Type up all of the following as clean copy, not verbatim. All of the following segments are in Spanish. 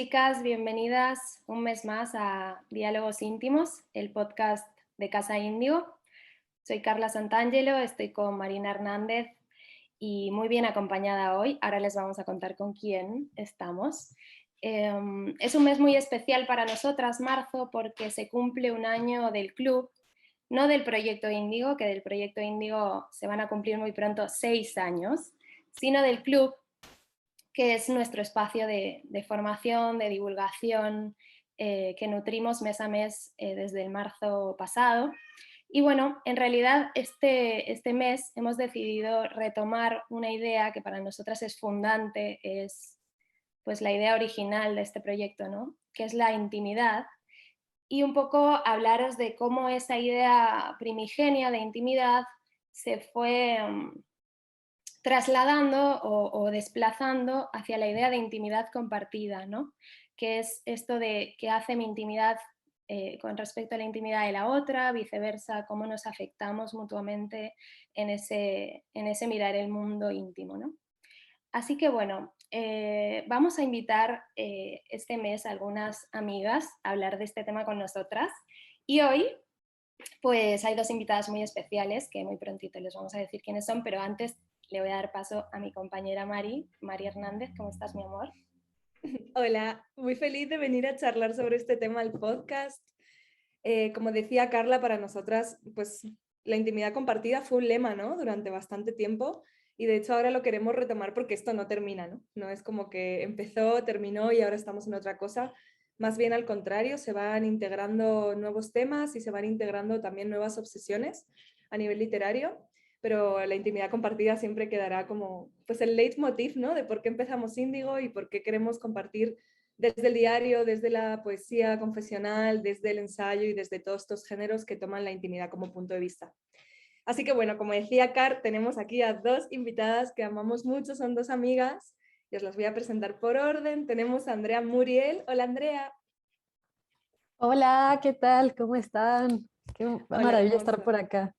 chicas, bienvenidas un mes más a Diálogos Íntimos, el podcast de Casa Índigo. Soy Carla Santangelo, estoy con Marina Hernández y muy bien acompañada hoy. Ahora les vamos a contar con quién estamos. Es un mes muy especial para nosotras, marzo, porque se cumple un año del club, no del Proyecto Índigo, que del Proyecto Índigo se van a cumplir muy pronto 6 años, sino del club, que es nuestro espacio de formación, de divulgación, que nutrimos mes a mes desde el marzo pasado. Y bueno, en realidad este mes hemos decidido retomar una idea que para nosotras es fundante, es pues la idea original de este proyecto, ¿no? Que es la intimidad, y un poco hablaros de cómo esa idea primigenia de intimidad se fue trasladando o desplazando hacia la idea de intimidad compartida, ¿no? Que es esto de qué hace mi intimidad con respecto a la intimidad de la otra, viceversa, cómo nos afectamos mutuamente en ese mirar el mundo íntimo, ¿no? Así que bueno, vamos a invitar este mes a algunas amigas a hablar de este tema con nosotras, y hoy pues hay dos invitadas muy especiales que muy prontito les vamos a decir quiénes son, pero antes le voy a dar paso a mi compañera Mari Hernández. ¿Cómo estás, mi amor? Hola, muy feliz de venir a charlar sobre este tema al podcast. Como decía Carla, para nosotras, pues la intimidad compartida fue un lema, ¿no? Durante bastante tiempo, y de hecho ahora lo queremos retomar porque esto no termina, ¿no? No es como que empezó, terminó y ahora estamos en otra cosa. Más bien al contrario, se van integrando nuevos temas y se van integrando también nuevas obsesiones a nivel literario, pero la intimidad compartida siempre quedará como pues el leitmotiv, ¿no? De por qué empezamos Índigo y por qué queremos compartir desde el diario, desde la poesía confesional, desde el ensayo y desde todos estos géneros que toman la intimidad como punto de vista. Así que bueno, como decía Car, tenemos aquí a dos invitadas que amamos mucho, son dos amigas, y os las voy a presentar por orden. Tenemos a Andrea Muriel. Hola, Andrea. Hola, ¿qué tal? ¿Cómo están? Qué Hola, maravilla estar hermosa. por acá.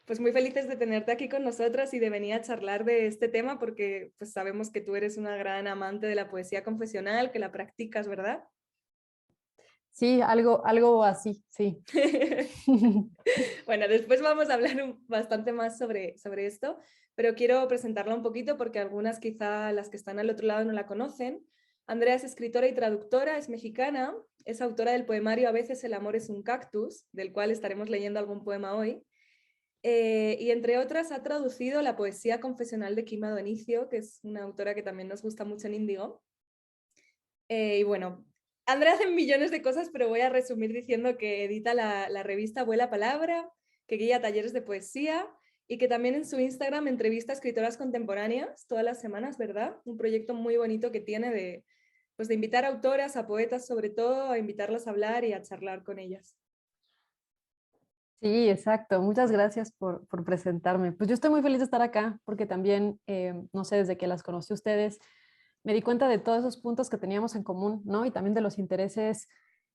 Pues muy felices de tenerte aquí con nosotras y de venir a charlar de este tema porque pues sabemos que tú eres una gran amante de la poesía confesional, que la practicas, ¿verdad? Sí, algo así, sí. Bueno, después vamos a hablar bastante más sobre esto, pero quiero presentarla un poquito porque algunas quizá las que están al otro lado no la conocen. Andrea es escritora y traductora, es mexicana, es autora del poemario A veces el amor es un cactus, del cual estaremos leyendo algún poema hoy. Y entre otras ha traducido la poesía confesional de Quima Donicio, que es una autora que también nos gusta mucho en Índigo. Y bueno, Andrea hace millones de cosas, pero voy a resumir diciendo que edita la revista Vuela Palabra, que guía talleres de poesía y que también en su Instagram entrevista a escritoras contemporáneas todas las semanas, ¿verdad? Un proyecto muy bonito que tiene pues de invitar a autoras, a poetas sobre todo, a invitarlas a hablar y a charlar con ellas. Sí, exacto. Muchas gracias por presentarme. Pues yo estoy muy feliz de estar acá porque también, no sé, desde que las conocí a ustedes, me di cuenta de todos esos puntos que teníamos en común, ¿no? Y también de los intereses,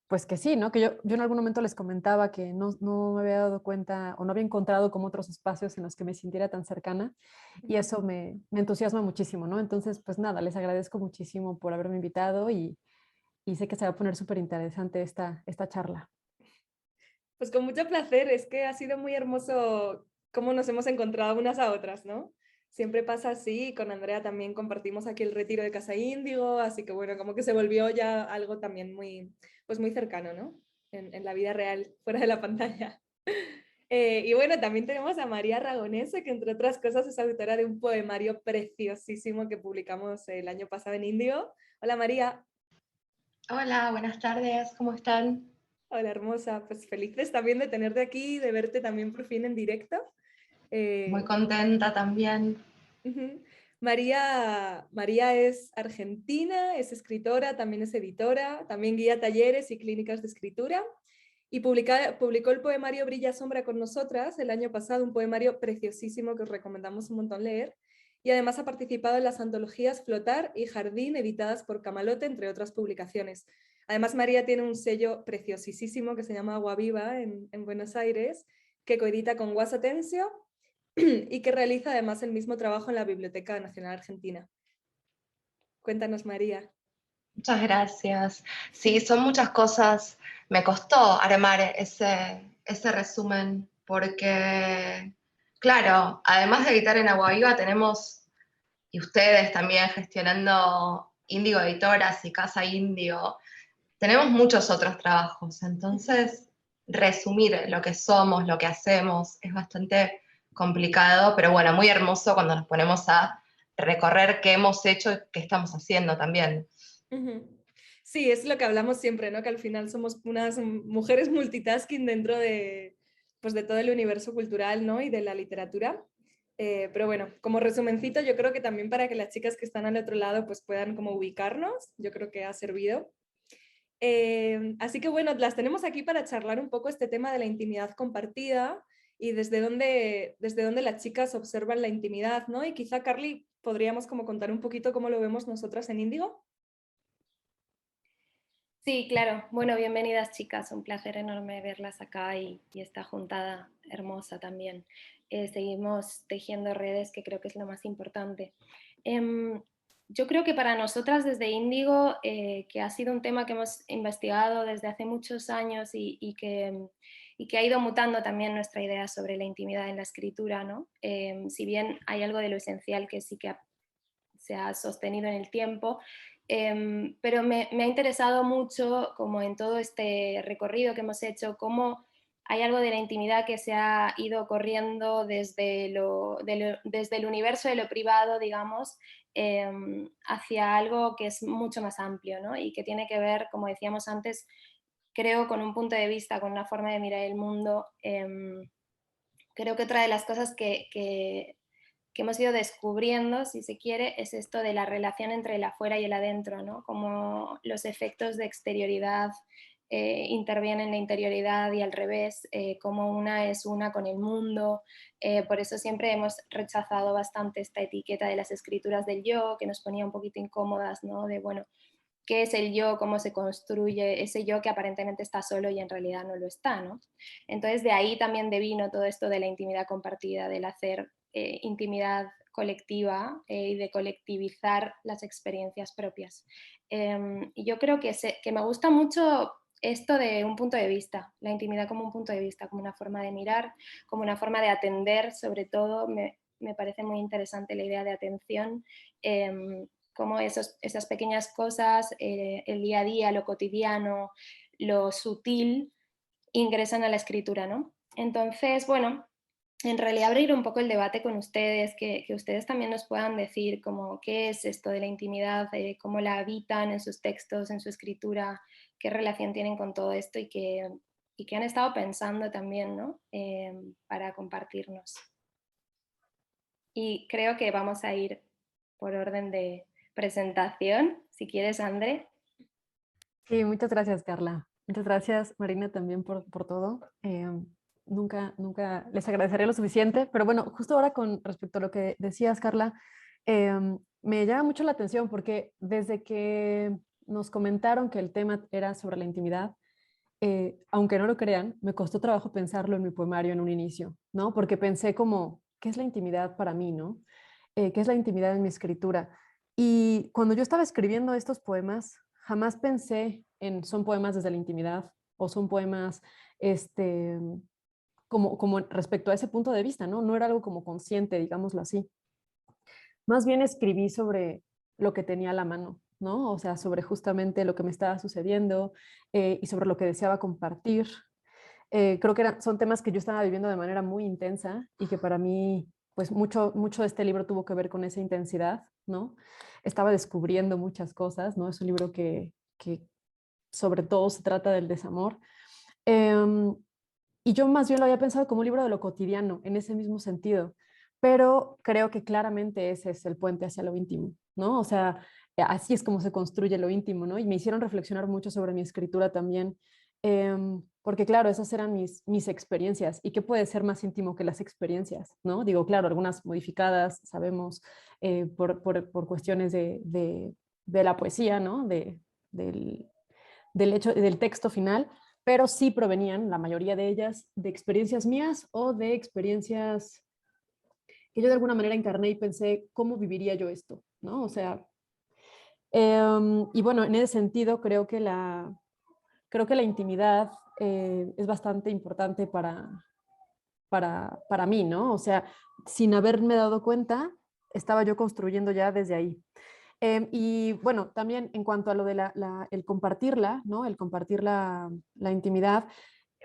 pues que sí, ¿no? Que yo en algún momento les comentaba que no me había dado cuenta o no había encontrado como otros espacios en los que me sintiera tan cercana, y eso me entusiasma muchísimo, ¿no? Entonces, pues nada, les agradezco muchísimo por haberme invitado y sé que se va a poner súper interesante esta charla. Pues con mucho placer, es que ha sido muy hermoso cómo nos hemos encontrado unas a otras, ¿no? Siempre pasa así, con Andrea también compartimos aquí el retiro de Casa Índigo, así que bueno, como que se volvió ya algo también muy, pues muy cercano, ¿no? En la vida real, fuera de la pantalla. Y bueno, también tenemos a María Aragonesa, que entre otras cosas es autora de un poemario preciosísimo que publicamos el año pasado en Índigo. Hola María. Hola, buenas tardes, ¿cómo están? Hola hermosa, pues felices también de tenerte aquí, de verte también por fin en directo. Muy Eh, contenta también. ujú. María es argentina, es escritora, también es editora, también guía talleres y clínicas de escritura y publicó el poemario Brilla Sombra con nosotras el año pasado, un poemario preciosísimo que os recomendamos un montón leer, y además ha participado en las antologías Flotar y Jardín editadas por Camalote, entre otras publicaciones. Además, María tiene un sello preciosísimo que se llama Agua Viva en Buenos Aires, que coedita con Guasa Tensio y que realiza además el mismo trabajo en la Biblioteca Nacional Argentina. Cuéntanos, María. Muchas gracias. Sí, son muchas cosas. Me costó armar ese resumen porque, claro, además de editar en Agua Viva, tenemos, y ustedes también gestionando Índigo Editoras y Casa Índigo, tenemos muchos otros trabajos. Entonces, resumir lo que somos, lo que hacemos, es bastante complicado, pero bueno, muy hermoso cuando nos ponemos a recorrer qué hemos hecho y qué estamos haciendo también. Ujú. Sí, es lo que hablamos siempre, ¿no? Que al final somos unas mujeres multitasking dentro de, pues, de todo el universo cultural, ¿no? Y de la literatura. Pero bueno, como resumencito, yo creo que también para que las chicas que están al otro lado pues puedan como ubicarnos, yo creo que ha servido. Así que bueno, las tenemos aquí para charlar un poco este tema de la intimidad compartida y desde dónde las chicas observan la intimidad, ¿no? Y quizá, Carly, podríamos como contar un poquito cómo lo vemos nosotras en Índigo. Sí, claro. Bueno, bienvenidas chicas, un placer enorme verlas acá y esta juntada hermosa también. Seguimos tejiendo redes, que creo que es lo más importante. Em, yo creo que para nosotras desde Índigo, que ha sido un tema que hemos investigado desde hace muchos años y que ha ido mutando también nuestra idea sobre la intimidad en la escritura, ¿no? Si bien hay algo de lo esencial que sí que se ha sostenido en el tiempo, pero me ha interesado mucho, como en todo este recorrido que hemos hecho, cómo hay algo de la intimidad que se ha ido corriendo desde el universo de lo privado, digamos, hacia algo que es mucho más amplio, ¿no? Y que tiene que ver, como decíamos antes, creo, con un punto de vista, con una forma de mirar el mundo. Creo que otra de las cosas que hemos ido descubriendo, si se quiere, es esto de la relación entre el afuera y el adentro, ¿no? Como los efectos de exterioridad intervienen en la interioridad y al revés, como una es una con el mundo. Por eso siempre hemos rechazado bastante esta etiqueta de las escrituras del yo, que nos ponía un poquito incómodas, ¿no? De, bueno, ¿qué es el yo? ¿Cómo se construye ese yo que aparentemente está solo y en realidad no lo está, ¿no? Entonces de ahí también devino todo esto de la intimidad compartida, del hacer intimidad colectiva y de colectivizar las experiencias propias. Y yo creo que me gusta mucho esto de un punto de vista, la intimidad como un punto de vista, como una forma de mirar, como una forma de atender, sobre todo, me parece muy interesante la idea de atención, como esas pequeñas cosas, el día a día, lo cotidiano, lo sutil, ingresan a la escritura, ¿no? Entonces, bueno, en realidad abrir un poco el debate con ustedes, que ustedes también nos puedan decir como qué es esto de la intimidad, cómo la habitan en sus textos, en su escritura, qué relación tienen con todo esto y que han estado pensando también, ¿no? Para compartirnos. Y creo que vamos a ir por orden de presentación. Si quieres, André. Sí, muchas gracias, Carla. Muchas gracias, Marina, también por todo. Nunca les agradeceré lo suficiente, pero bueno, justo ahora con respecto a lo que decías, Carla, me llama mucho la atención porque desde que nos comentaron que el tema era sobre la intimidad, aunque no lo crean, me costó trabajo pensarlo en mi poemario en un inicio, ¿no? Porque pensé como, ¿qué es la intimidad para mí, no? ¿Qué es la intimidad en mi escritura? Y cuando yo estaba escribiendo estos poemas, jamás pensé en son poemas desde la intimidad o son poemas este, como respecto a ese punto de vista, ¿no? No era algo como consciente, digámoslo así. Más bien escribí sobre lo que tenía a la mano, ¿no? O sea, sobre justamente lo que me estaba sucediendo y sobre lo que deseaba compartir. Creo que son temas que yo estaba viviendo de manera muy intensa y que para mí, pues mucho de este libro tuvo que ver con esa intensidad, ¿no? Estaba descubriendo muchas cosas, ¿no? Es un libro que sobre todo se trata del desamor. Eh, y yo más bien lo había pensado como un libro de lo cotidiano, en ese mismo sentido, pero creo que claramente ese es el puente hacia lo íntimo, ¿no? O sea, así es como se construye lo íntimo, ¿no? Y me hicieron reflexionar mucho sobre mi escritura también, porque claro, esas eran mis experiencias. ¿Y qué puede ser más íntimo que las experiencias, ¿no? Digo, claro, algunas modificadas, sabemos, por cuestiones de la poesía, ¿no? Del hecho, del texto final, pero sí provenían, la mayoría de ellas, de experiencias mías o de experiencias que yo de alguna manera encarné y pensé, ¿cómo viviría yo esto? ¿No? O sea, Y bueno, en ese sentido creo que la intimidad es bastante importante para mí, ¿no? O sea, sin haberme dado cuenta, estaba yo construyendo ya desde ahí. Y bueno, también en cuanto a lo de el compartirla, ¿no? El compartir la intimidad,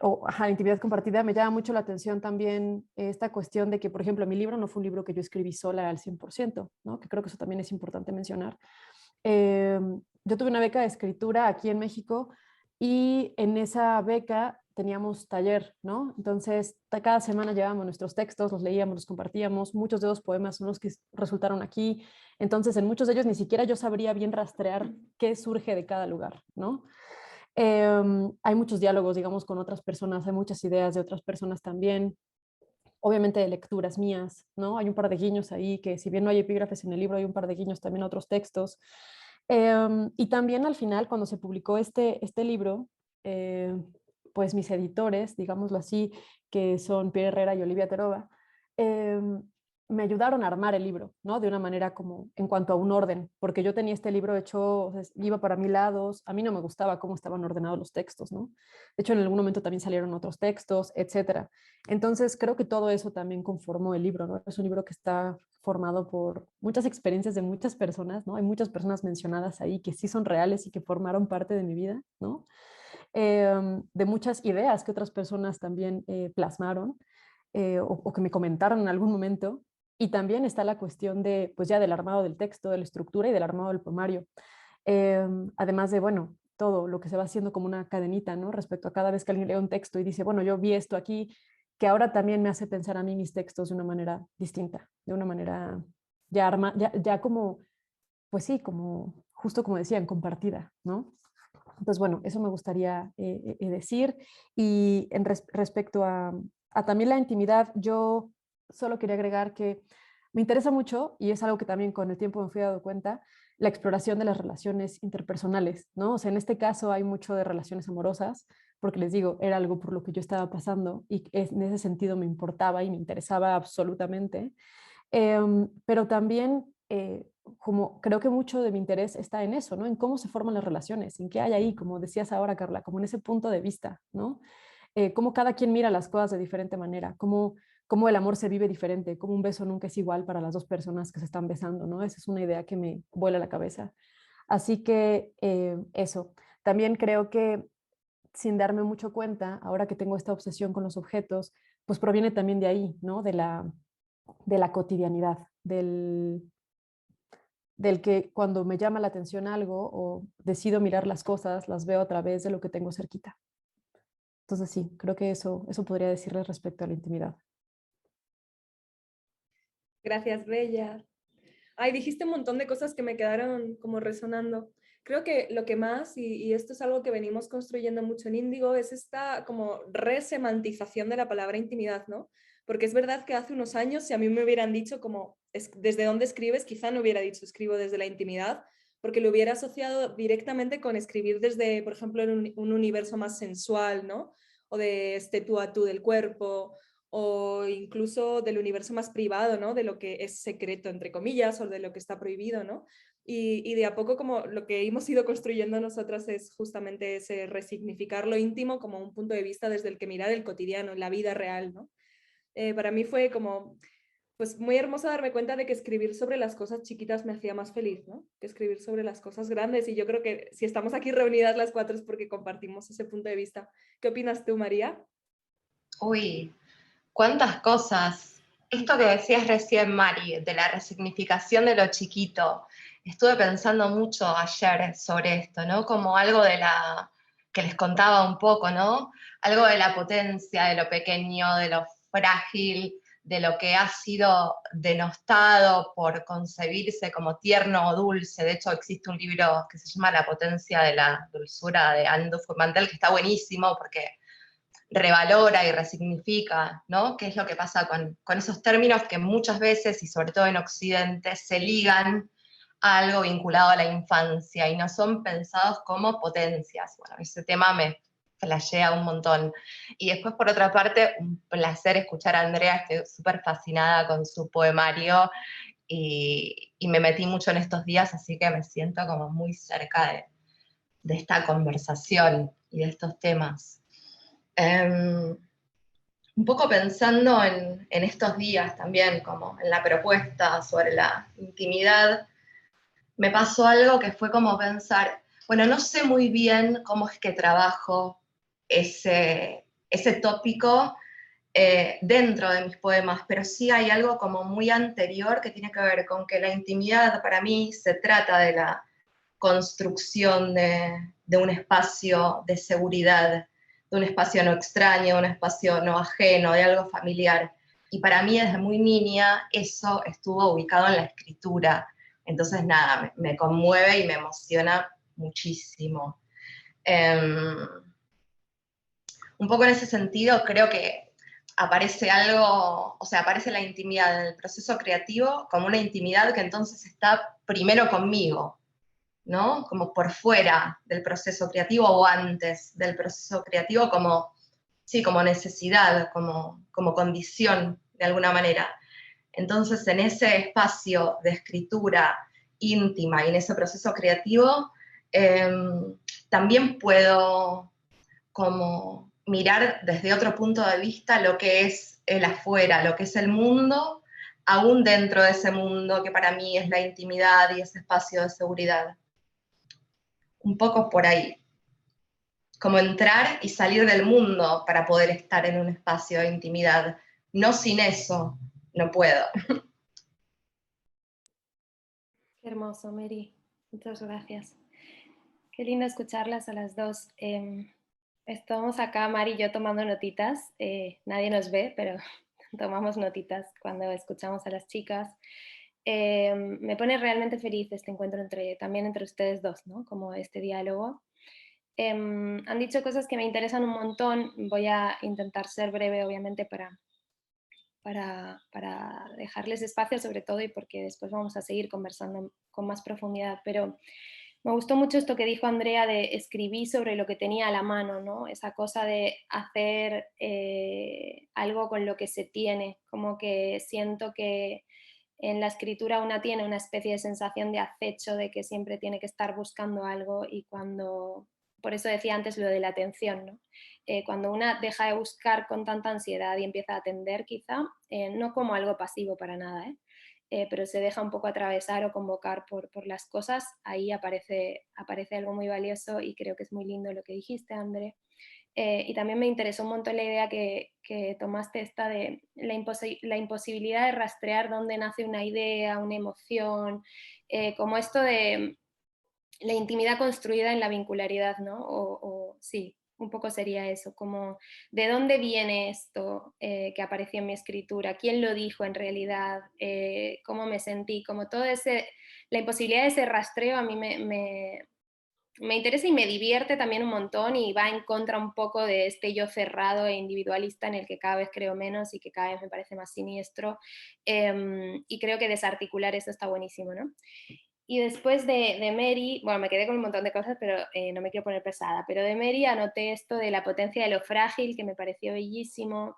o ajá, la intimidad compartida, me llama mucho la atención también esta cuestión de que, por ejemplo, mi libro no fue un libro que yo escribí sola al 100%, ¿no? Que creo que eso también es importante mencionar. Yo tuve una beca de escritura aquí en México y en esa beca teníamos taller, ¿no? Entonces, cada semana llevábamos nuestros textos, los leíamos, los compartíamos. Muchos de los poemas son los que resultaron aquí. Entonces, en muchos de ellos ni siquiera yo sabría bien rastrear qué surge de cada lugar, ¿no? Hay muchos diálogos, digamos, con otras personas, hay muchas ideas de otras personas también, obviamente de lecturas mías, ¿no? Hay un par de guiños ahí, que si bien no hay epígrafes en el libro, hay un par de guiños también a otros textos. Y también al final, cuando se publicó este libro, eh, pues mis editores, digámoslo así, que son Pierre Herrera y Olivia Terova, eh, me ayudaron a armar el libro, ¿no? De una manera como en cuanto a un orden, porque yo tenía este libro hecho, o sea, iba para mil lados, a mí no me gustaba cómo estaban ordenados los textos, ¿no? De hecho, en algún momento también salieron otros textos, etcétera. Entonces, creo que todo eso también conformó el libro, ¿no? Es un libro que está formado por muchas experiencias de muchas personas, ¿no? Hay muchas personas mencionadas ahí que sí son reales y que formaron parte de mi vida, ¿no? De muchas ideas que otras personas también plasmaron o que me comentaron en algún momento. Y también está la cuestión de, pues ya del armado del texto, de la estructura y del armado del poemario. Además de, bueno, todo lo que se va haciendo como una cadenita, ¿no? Respecto a cada vez que alguien lee un texto y dice, bueno, yo vi esto aquí, que ahora también me hace pensar a mí mis textos de una manera distinta, de una manera ya como, pues sí, como, justo como decían, compartida, ¿no? Entonces, bueno, eso me gustaría decir. Y respecto a también la intimidad, yo solo quería agregar que me interesa mucho, y es algo que también con el tiempo me fui dando cuenta, la exploración de las relaciones interpersonales, ¿no? O sea, en este caso hay mucho de relaciones amorosas, porque les digo, era algo por lo que yo estaba pasando y en ese sentido me importaba y me interesaba absolutamente. Pero también, como creo que mucho de mi interés está en eso, ¿no? En cómo se forman las relaciones, en qué hay ahí, como decías ahora, Carla, como en ese punto de vista, ¿no? Cómo cada quien mira las cosas de diferente manera, cómo el amor se vive diferente, cómo un beso nunca es igual para las dos personas que se están besando, ¿no? Esa es una idea que me vuela la cabeza. Así que eso. También creo que sin darme mucho cuenta, ahora que tengo esta obsesión con los objetos, pues proviene también de ahí, ¿no? De la cotidianidad, del que cuando me llama la atención algo o decido mirar las cosas, las veo a través de lo que tengo cerquita. Entonces sí, creo que eso podría decirles respecto a la intimidad. Gracias, Bella. Ay, dijiste un montón de cosas que me quedaron como resonando. Creo que lo que más, y esto es algo que venimos construyendo mucho en Índigo, es esta como resemantización de la palabra intimidad, ¿no? Porque es verdad que hace unos años, si a mí me hubieran dicho como desde dónde escribes, quizá no hubiera dicho escribo desde la intimidad, porque lo hubiera asociado directamente con escribir desde, por ejemplo, en un universo más sensual, ¿no? O de este tú a tú del cuerpo, o incluso del universo más privado, ¿no? De lo que es secreto, entre comillas, o de lo que está prohibido, ¿no? Y de a poco como lo que hemos ido construyendo nosotras es justamente ese resignificar lo íntimo como un punto de vista desde el que mirar el cotidiano, la vida real, ¿no? Para mí fue como, pues muy hermoso darme cuenta de que escribir sobre las cosas chiquitas me hacía más feliz, ¿no? Que escribir sobre las cosas grandes. Y yo creo que si estamos aquí reunidas las cuatro es porque compartimos ese punto de vista. ¿Qué opinas tú, María? Uy, cuántas cosas. Esto que decías recién, Mari, de la resignificación de lo chiquito, estuve pensando mucho ayer sobre esto, ¿no? Como algo de que les contaba un poco, ¿no? Algo de la potencia, de lo pequeño, de lo frágil, de lo que ha sido denostado por concebirse como tierno o dulce. De hecho, existe un libro que se llama La potencia de la dulzura de Anne Mantel, que está buenísimo porque revalora y resignifica, ¿no? ¿Qué es lo que pasa con esos términos que muchas veces, y sobre todo en Occidente, se ligan a algo vinculado a la infancia y no son pensados como potencias? Bueno, ese tema me flashea un montón. Y después, por otra parte, un placer escuchar a Andrea, estoy súper fascinada con su poemario y me metí mucho en estos días, así que me siento como muy cerca de esta conversación y de estos temas. Un poco pensando en estos días también, como en la propuesta sobre la intimidad, me pasó algo que fue como pensar, bueno, no sé muy bien cómo es que trabajo ese tópico dentro de mis poemas, pero sí hay algo como muy anterior que tiene que ver con que la intimidad para mí se trata de la construcción de un espacio de seguridad, de un espacio no extraño, un espacio no ajeno, de algo familiar. Y para mí desde muy niña eso estuvo ubicado en la escritura. Entonces nada, me conmueve y me emociona muchísimo. Un poco en ese sentido creo que aparece algo, o sea, aparece la intimidad en el proceso creativo como una intimidad que entonces está primero conmigo, ¿no? Como por fuera del proceso creativo o antes del proceso creativo como, sí, como necesidad, como condición de alguna manera. Entonces, en ese espacio de escritura íntima y en ese proceso creativo, eh, también puedo como mirar desde otro punto de vista lo que es el afuera, lo que es el mundo, aún dentro de ese mundo que para mí es la intimidad y ese espacio de seguridad. Un poco por ahí, como entrar y salir del mundo para poder estar en un espacio de intimidad. No sin eso, no puedo. Qué hermoso, Mary. Muchas gracias. Qué lindo escucharlas a las dos. Estamos acá, Mari y yo, tomando notitas. Nadie nos ve, pero tomamos notitas cuando escuchamos a las chicas. Me pone realmente feliz este encuentro también entre ustedes dos, ¿no? Como este diálogo. Han dicho cosas que me interesan un montón. Voy a intentar ser breve, obviamente, para dejarles espacio sobre todo y porque después vamos a seguir conversando con más profundidad. Pero me gustó mucho esto que dijo Andrea de escribir sobre lo que tenía a la mano, ¿no? Esa cosa de hacer algo con lo que se tiene, como que siento que en la escritura una tiene una especie de sensación de acecho, de que siempre tiene que estar buscando algo y cuando, por eso decía antes lo de la atención, ¿no? Cuando una deja de buscar con tanta ansiedad y empieza a atender quizá, no como algo pasivo para nada, pero se deja un poco atravesar o convocar por las cosas, ahí aparece algo muy valioso y creo que es muy lindo lo que dijiste, André. Y también me interesó un montón la idea que tomaste esta de la imposibilidad de rastrear dónde nace una idea, una emoción, como esto de la intimidad construida en la vincularidad, ¿no? Sí, un poco sería eso, como de dónde viene esto que apareció en mi escritura, quién lo dijo en realidad, cómo me sentí, como todo la imposibilidad de ese rastreo a mí me interesa y me divierte también un montón y va en contra un poco de este yo cerrado e individualista en el que cada vez creo menos y que cada vez me parece más siniestro. Y creo que desarticular eso está buenísimo, ¿no? Y después de Mary, bueno, me quedé con un montón de cosas, pero no me quiero poner pesada, pero de Mary anoté esto de la potencia de lo frágil, que me pareció bellísimo,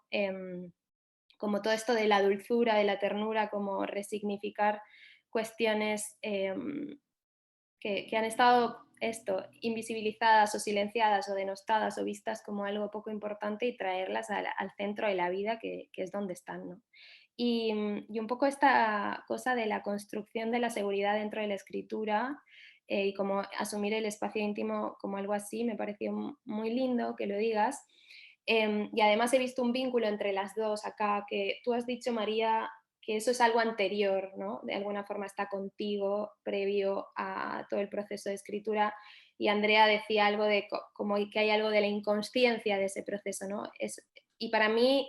como todo esto de la dulzura, de la ternura, como resignificar cuestiones que han estado invisibilizadas o silenciadas o denostadas o vistas como algo poco importante y traerlas al centro de la vida, que es donde están, ¿no? Y un poco esta cosa de la construcción de la seguridad dentro de la escritura y como asumir el espacio íntimo como algo así, me pareció muy lindo que lo digas. Y además he visto un vínculo entre las dos acá, que tú has dicho, María, que eso es algo anterior, ¿no? De alguna forma está contigo, previo a todo el proceso de escritura, y Andrea decía algo de como que hay algo de la inconsciencia de ese proceso, ¿no? Y para mí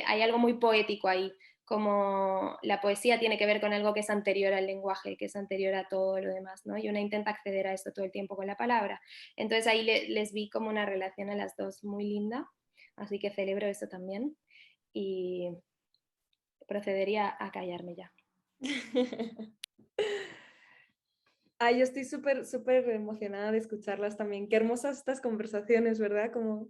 hay algo muy poético ahí, como la poesía tiene que ver con algo que es anterior al lenguaje, que es anterior a todo lo demás, ¿no? Y una intenta acceder a esto todo el tiempo con la palabra. Entonces ahí les vi como una relación a las dos muy linda, así que celebro eso también y procedería a callarme ya. Ay, yo estoy súper emocionada de escucharlas también. Qué hermosas estas conversaciones, ¿verdad? Como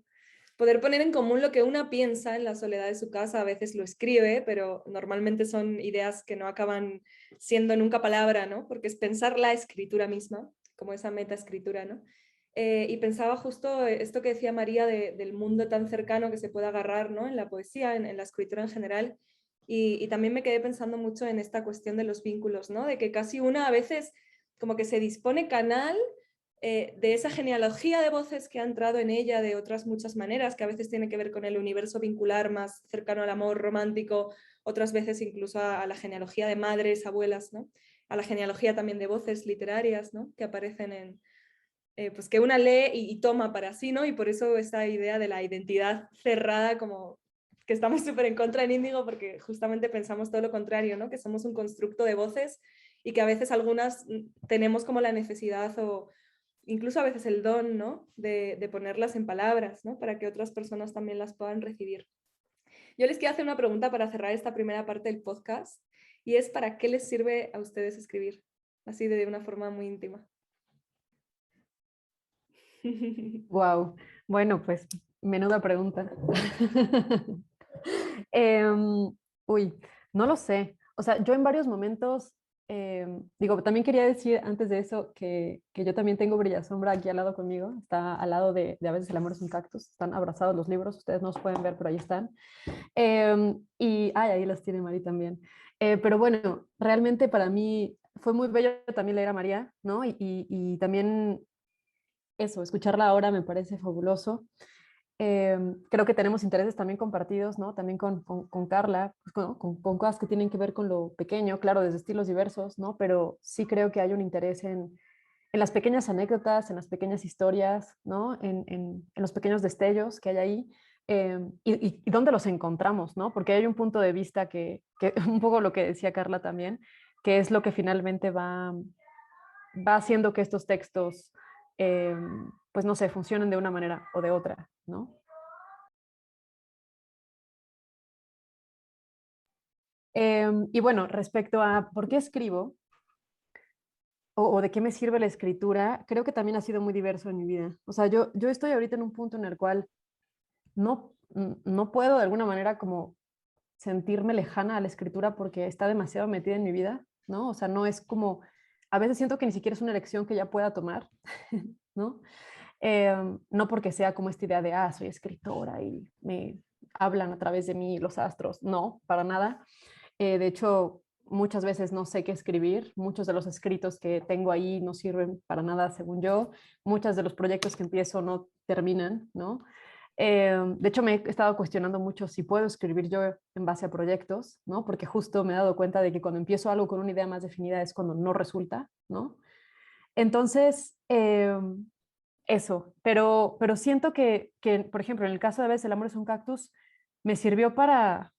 poder poner en común lo que una piensa en la soledad de su casa. A veces lo escribe, pero normalmente son ideas que no acaban siendo nunca palabra, ¿no? Porque es pensar la escritura misma, como esa metaescritura, ¿no? Y pensaba justo esto que decía María del mundo tan cercano que se puede agarrar, ¿no? En la poesía, en la escritura en general. Y también me quedé pensando mucho en esta cuestión de los vínculos, ¿no? De que casi una a veces como que se dispone canal de esa genealogía de voces que ha entrado en ella de otras muchas maneras, que a veces tiene que ver con el universo vincular más cercano al amor romántico, otras veces incluso a la genealogía de madres, abuelas, ¿no? A la genealogía también de voces literarias, ¿no? Que aparecen en, pues que una lee y toma para sí, ¿no? Y por eso esa idea de la identidad cerrada, como que estamos súper en contra en Índigo, porque justamente pensamos todo lo contrario, ¿no? Que somos un constructo de voces y que a veces algunas tenemos como la necesidad o incluso a veces el don, ¿no? De ponerlas en palabras, ¿no? Para que otras personas también las puedan recibir. Yo les quiero hacer una pregunta para cerrar esta primera parte del podcast y es ¿para qué les sirve a ustedes escribir? Así de una forma muy íntima. Wow. Bueno, pues menuda pregunta. Uy, no lo sé. O sea, yo en varios momentos, digo, también quería decir antes de eso que yo también tengo Brillasombra aquí al lado conmigo. Está al lado de A veces el amor es un cactus. Están abrazados los libros. Ustedes no los pueden ver, pero ahí están. Y ay, ahí los tiene Mari también. Pero bueno, realmente para mí fue muy bello también leer a María, ¿no? Y también eso, escucharla ahora me parece fabuloso. Creo que tenemos intereses también compartidos, ¿no? También con Carla, pues, con cosas que tienen que ver con lo pequeño, claro, desde estilos diversos, ¿no? Pero sí creo que hay un interés en las pequeñas anécdotas, en las pequeñas historias, ¿no? En los pequeños destellos que hay ahí. Y dónde los encontramos, ¿no? Porque hay un punto de vista que un poco lo que decía Carla también, que es lo que finalmente va haciendo que estos textos, pues no sé, funcionen de una manera o de otra, ¿no? Y bueno, respecto a por qué escribo o de qué me sirve la escritura, creo que también ha sido muy diverso en mi vida. O sea, yo estoy ahorita en un punto en el cual no puedo de alguna manera como sentirme lejana a la escritura porque está demasiado metida en mi vida, ¿no? O sea, no es como, a veces siento que ni siquiera es una elección que ya pueda tomar, ¿no? No porque sea como esta idea de, soy escritora y me hablan a través de mí los astros, no, para nada. De hecho, muchas veces no sé qué escribir, muchos de los escritos que tengo ahí no sirven para nada, según yo, muchos de los proyectos que empiezo no terminan, ¿no? De hecho, me he estado cuestionando mucho si puedo escribir yo en base a proyectos, ¿no? Porque justo me he dado cuenta de que cuando empiezo algo con una idea más definida es cuando no resulta, ¿no? Entonces, eso, pero siento que, por ejemplo, en el caso de A veces el amor es un cactus, me sirvió para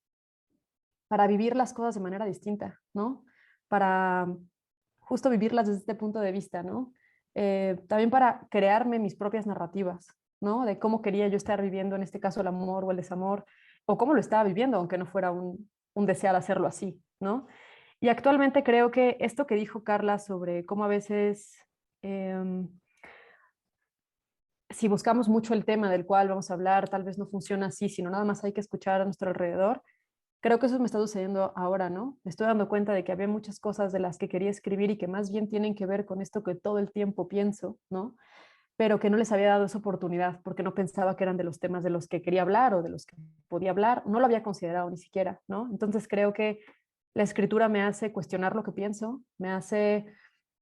vivir las cosas de manera distinta, ¿no? Para justo vivirlas desde este punto de vista, ¿no? También para crearme mis propias narrativas, ¿no? De cómo quería yo estar viviendo, en este caso, el amor o el desamor, o cómo lo estaba viviendo, aunque no fuera un desear hacerlo así, ¿no? Y actualmente creo que esto que dijo Carla sobre cómo a veces, si buscamos mucho el tema del cual vamos a hablar, tal vez no funciona así, sino nada más hay que escuchar a nuestro alrededor. Creo que eso me está sucediendo ahora, ¿no? Me estoy dando cuenta de que había muchas cosas de las que quería escribir y que más bien tienen que ver con esto que todo el tiempo pienso, ¿no? Pero que no les había dado esa oportunidad porque no pensaba que eran de los temas de los que quería hablar o de los que podía hablar, no lo había considerado ni siquiera, ¿no? Entonces creo que la escritura me hace cuestionar lo que pienso, me hace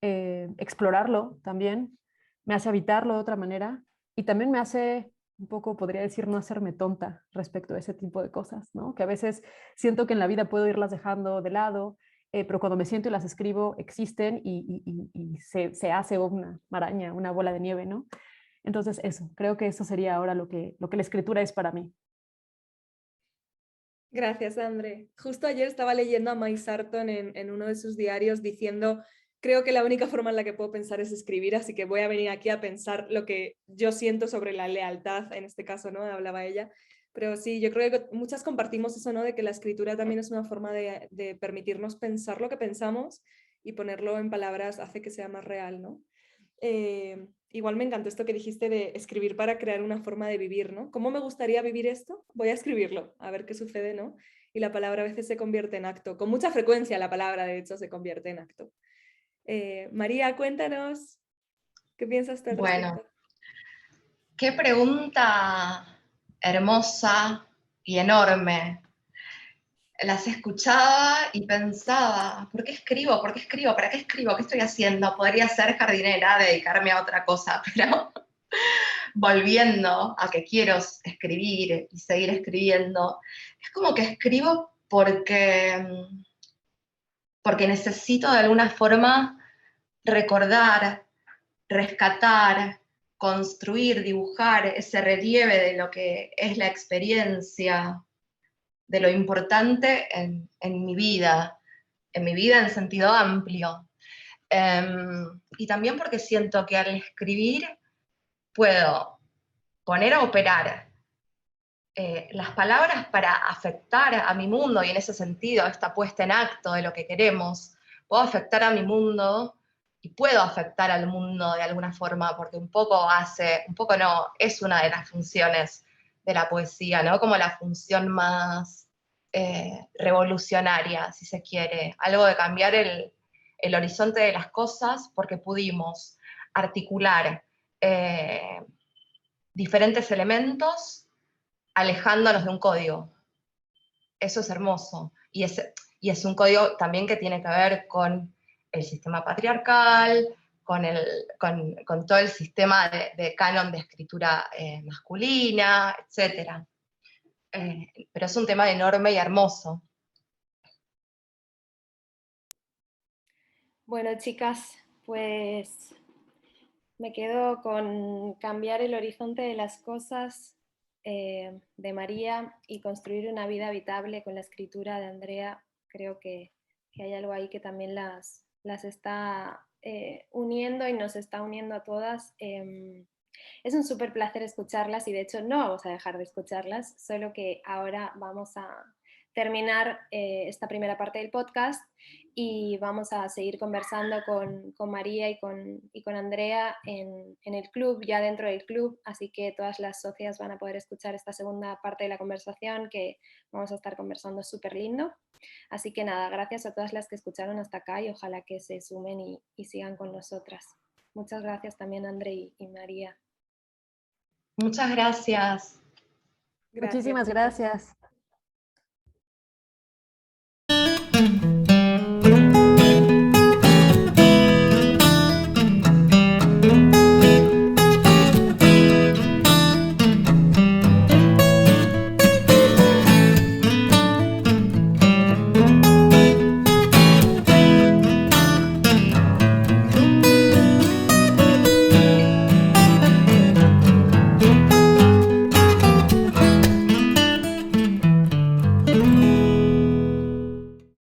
explorarlo también, me hace habitarlo de otra manera y también me hace un poco, podría decir, no hacerme tonta respecto a ese tipo de cosas, ¿no? Que a veces siento que en la vida puedo irlas dejando de lado, pero cuando me siento y las escribo existen y se hace una maraña, una bola de nieve, ¿no? Entonces eso, creo que eso sería ahora lo que la escritura es para mí. Gracias, André. Justo ayer estaba leyendo a Mike Sarton en uno de sus diarios diciendo, creo que la única forma en la que puedo pensar es escribir, así que voy a venir aquí a pensar lo que yo siento sobre la lealtad, en este caso, ¿no? Hablaba ella. Pero sí, yo creo que muchas compartimos eso, ¿no? De que la escritura también es una forma de permitirnos pensar lo que pensamos y ponerlo en palabras hace que sea más real, ¿no? igual me encantó esto que dijiste de escribir para crear una forma de vivir, ¿no? ¿Cómo me gustaría vivir esto? Voy a escribirlo, a ver qué sucede, ¿no? Y la palabra a veces se convierte en acto. Con mucha frecuencia la palabra, de hecho, se convierte en acto. María, cuéntanos, ¿qué piensas tú al Bueno, respecto? qué pregunta hermosa y enorme. Las escuchaba y pensaba, ¿por qué escribo? ¿Por qué escribo? ¿Para qué escribo? ¿Qué estoy haciendo? Podría ser jardinera, dedicarme a otra cosa, pero volviendo a que quiero escribir y seguir escribiendo, es como que escribo porque necesito de alguna forma recordar, rescatar, construir, dibujar ese relieve de lo que es la experiencia, de lo importante en mi vida en sentido amplio. Y también porque siento que al escribir puedo poner a operar las palabras para afectar a mi mundo, y en ese sentido, esta puesta en acto de lo que queremos, puedo afectar a mi mundo y puedo afectar al mundo de alguna forma, porque un poco no, es una de las funciones de la poesía, ¿no? Como la función más revolucionaria, si se quiere, algo de cambiar el horizonte de las cosas, porque pudimos articular diferentes elementos alejándonos de un código. Eso es hermoso. Y es un código también que tiene que ver con el sistema patriarcal, con todo el sistema de canon de escritura masculina, etc. Pero es un tema enorme y hermoso. Bueno, chicas, pues me quedo con cambiar el horizonte de las cosas de María y construir una vida habitable con la escritura de Andrea. Creo que hay algo ahí que también las está uniendo y nos está uniendo a todas. Es un súper placer escucharlas y de hecho no vamos a dejar de escucharlas, solo que ahora vamos a terminar esta primera parte del podcast y vamos a seguir conversando con María y con Andrea en el club, ya dentro del club, así que todas las socias van a poder escuchar esta segunda parte de la conversación que vamos a estar conversando súper lindo. Así que nada, gracias a todas las que escucharon hasta acá y ojalá que se sumen y sigan con nosotras. Muchas gracias también, André y María. Muchas gracias. Gracias, Muchísimas chicas. gracias.